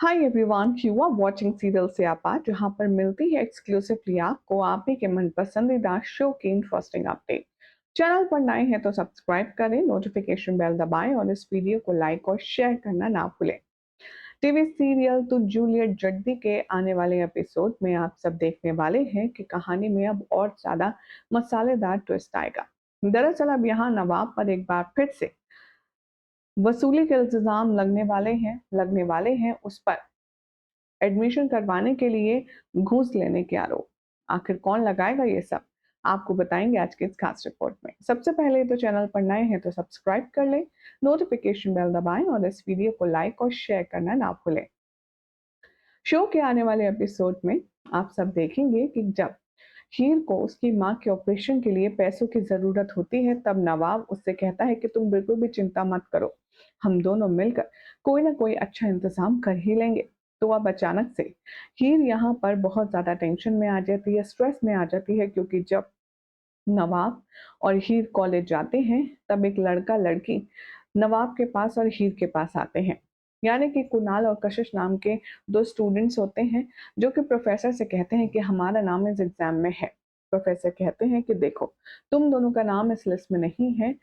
Hi everyone, you are watching serial Syapaa, जहां पर मिलती है एक्सक्लूसिवली आपको आप ही के मन पसंदीदा शो की इंटरेस्टिंग अपडेट। चैनल पर नए हैं तो सब्सक्राइब करें, नोटिफिकेशन बेल दबाएं और इस वीडियो को लाइक और शेयर करना ना भूलें। टीवी सीरियल तो जूलियट जड्डी के आने वाले एपिसोड में आप सब देखने वाले हैं कि कहानी में अब और ज्यादा मसालेदार ट्विस्ट आएगा। दरअसल अब यहाँ नवाब पर एक बार फिर से वसूली के इल्जाम लगने वाले हैं उस पर एडमिशन करवाने के लिए घूस लेने के आरोप। आखिर कौन लगाएगा ये सब, आपको बताएंगे आज के इस खास रिपोर्ट में। सबसे पहले तो चैनल पर नए हैं तो सब्सक्राइब कर लें, नोटिफिकेशन बेल दबाएं और इस वीडियो को लाइक और शेयर करना ना भूलें। शो के आने वाले एपिसोड में आप सब देखेंगे कि जब हीर को उसकी मां के ऑपरेशन के लिए पैसों की जरूरत होती है, तब नवाब उससे कहता है कि तुम बिल्कुल भी चिंता मत करो, हम दोनों मिलकर कोई ना कोई अच्छा इंतजाम कर ही लेंगे। तो अब अचानक से हीर यहाँ पर बहुत ज्यादा टेंशन में आ जाती है, स्ट्रेस में आ जाती है, क्योंकि जब नवाब और हीर कॉलेज जाते हैं तब एक लड़का लड़की नवाब के पास और हीर के पास आते हैं। यानी कि कुणाल और कशिश नाम के दो स्टूडेंट्स होते हैं, जो कि प्रोफेसर से कहते हैं कि हमारा नाम इस एग्जाम में है। प्रोफेसर कहते हैं कि देखो, तुम दोनों का नाम इस लिस्ट में नहीं है,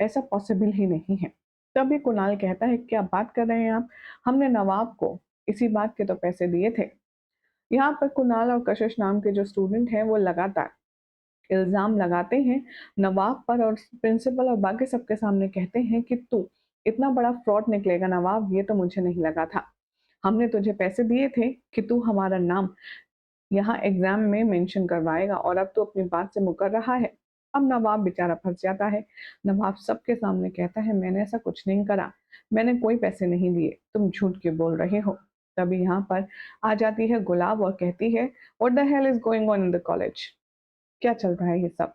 ऐसा पॉसिबल ही नहीं है। तभी कुणाल कहता है, क्या बात कर रहे हैं आप, हमने नवाब को इसी बात के तो पैसे दिए थे। यहाँ पर कुणाल और कशिश नाम के जो स्टूडेंट हैं वो लगातार इल्जाम लगाते हैं नवाब पर, और प्रिंसिपल और बाकी सबके सामने कहते हैं कि तू इतना बड़ा फ्रॉड निकलेगा नवाब, ये तो मुझे नहीं लगा था। हमने तुझे पैसे दिए थे कि तू हमारा नाम यहाँ एग्जाम में मेंशन करवाएगा, और अब तो अपनी बात से मुकर रहा है। अब नवाब बेचारा फंस जाता है। नवाब सबके सामने कहता है, मैंने ऐसा कुछ नहीं करा, मैंने कोई पैसे नहीं दिए, तुम झूठ क्यों बोल रहे हो। तभी यहाँ पर आ जाती है गुलाब और कहती है, what the hell is going on in the college, क्या चल रहा है ये सब।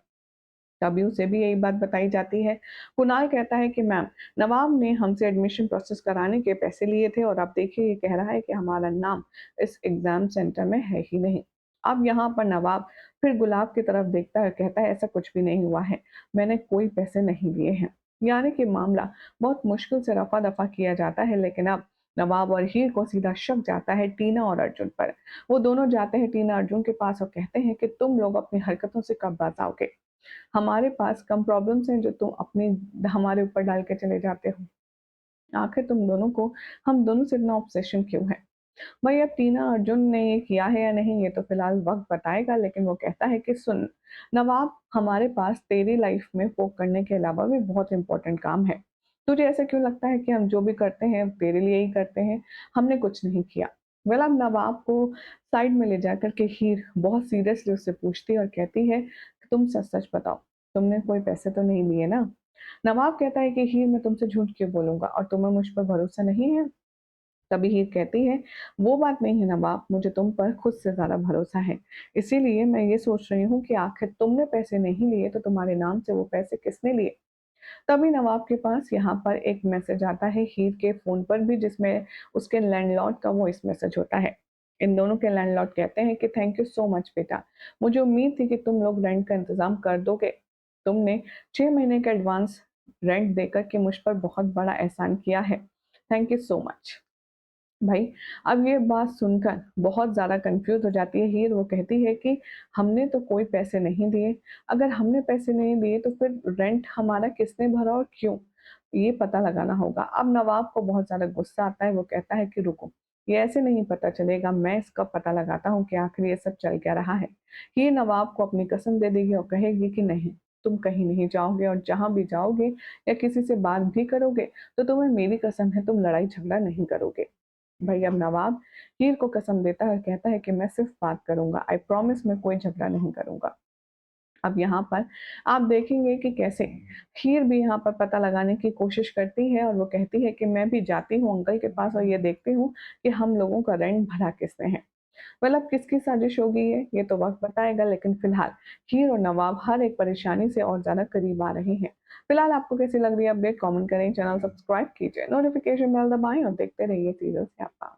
तभी उसे भी यही बात बताई जाती है। कुणाल कहता है कि मैम, नवाब ने हमसे एडमिशन प्रोसेस कराने के पैसे लिए थे, और आप देखिए ये कह रहा है कि हमारा नाम इस एग्जाम सेंटर में है ही नहीं। अब यहाँ पर नवाब फिर गुलाब की तरफ देखता है, कहता है ऐसा कुछ भी नहीं हुआ है, मैंने कोई पैसे नहीं लिए हैं। यानी कि मामला बहुत मुश्किल से रफा दफा किया जाता है, लेकिन अब नवाब और हीर को सीधा शक जाता है टीना और अर्जुन पर। वो दोनों जाते हैं टीना अर्जुन के पास और कहते हैं कि तुम लोग अपनी हरकतों से कब बाज आओगे, हमारे पास कम प्रॉब्लम्स हैं जो तुम अपने हमारे ऊपर डाल के चले जाते हो। आखिर तुम दोनों को हम दोनों से इतना ऑब्सेशन क्यों है। भाई अब टीना अर्जुन ने ये किया है या नहीं ये तो फिलहाल वक्त बताएगा, लेकिन वो कहता है कि सुन नवाब, हमारे पास तेरी लाइफ में पोक करने के अलावा भी बहुत इंपॉर्टेंट काम है। तुझे ऐसा क्यों लगता है कि हम जो भी करते हैं तेरे लिए ही करते हैं, हमने कुछ नहीं किया। वेल अब नवाब को साइड में ले जाकर के हीर बहुत सीरियसली उससे पूछती है और कहती है कि तुम सच सच बताओ, तुमने कोई पैसे तो नहीं लिए ना। नवाब कहता है कि हीर, मैं तुमसे झूठ क्यों बोलूंगा, और तुम्हें मुझ पर भरोसा नहीं है। तभी हीर कहती है, वो बात नहीं है नवाब, मुझे तुम पर खुद से ज्यादा भरोसा है, इसीलिए मैं ये सोच रही हूँ कि आखिर तुमने पैसे नहीं लिए तो तुम्हारे नाम से वो पैसे किसने लिए। तभी नवाब के पास यहाँ पर एक मैसेज आता है हीर के फोन पर भी, जिसमें उसके लैंडलॉर्ड का वॉइस मैसेज होता है। इन दोनों के लैंडलॉर्ड कहते हैं कि थैंक यू सो मच बेटा, मुझे उम्मीद थी कि तुम लोग रेंट का इंतजाम कर दोगे। तुमने 6 महीने का एडवांस रेंट देकर के मुझ पर बहुत बड़ा एहसान किया है, थैंक यू सो मच। भाई अब ये बात सुनकर बहुत ज़्यादा कंफ्यूज हो जाती है हीर। वो कहती है कि हमने तो कोई पैसे नहीं दिए, अगर हमने पैसे नहीं दिए तो फिर रेंट हमारा किसने भरा और क्यों, ये पता लगाना होगा। अब नवाब को बहुत ज़्यादा गुस्सा आता है, वो कहता है कि रुको, ये ऐसे नहीं पता चलेगा, मैं इसका पता लगाता हूँ कि आखिर ये सब चल क्या रहा है। हीर नवाब को अपनी कसम दे देगी और कहेगी कि नहीं, तुम कहीं नहीं जाओगे, और जहां भी जाओगे या किसी से बात भी करोगे तो तुम्हें मेरी कसम है तुम लड़ाई झगड़ा नहीं करोगे। भाई अब नवाब हीर को कसम देता है और कहता है कि मैं सिर्फ बात करूंगा, आई प्रॉमिस, मैं कोई झगड़ा नहीं करूंगा। अब यहाँ पर आप देखेंगे कि कैसे हीर भी यहाँ पर पता लगाने की कोशिश करती है, और वो कहती है कि मैं भी जाती हूँ अंकल के पास और ये देखती हूँ कि हम लोगों का रेंट भरा किसने है। मतलब किसकी साजिश होगी ये तो वक्त बताएगा, लेकिन फिलहाल हीर और नवाब हर एक परेशानी से और ज्यादा करीब आ रहे हैं। फिलहाल आपको कैसी लग रही है अपडेट, कमेंट करें, चैनल सब्सक्राइब कीजिए, नोटिफिकेशन बेल दबाएं और देखते रहिए सीरियल स्यापा।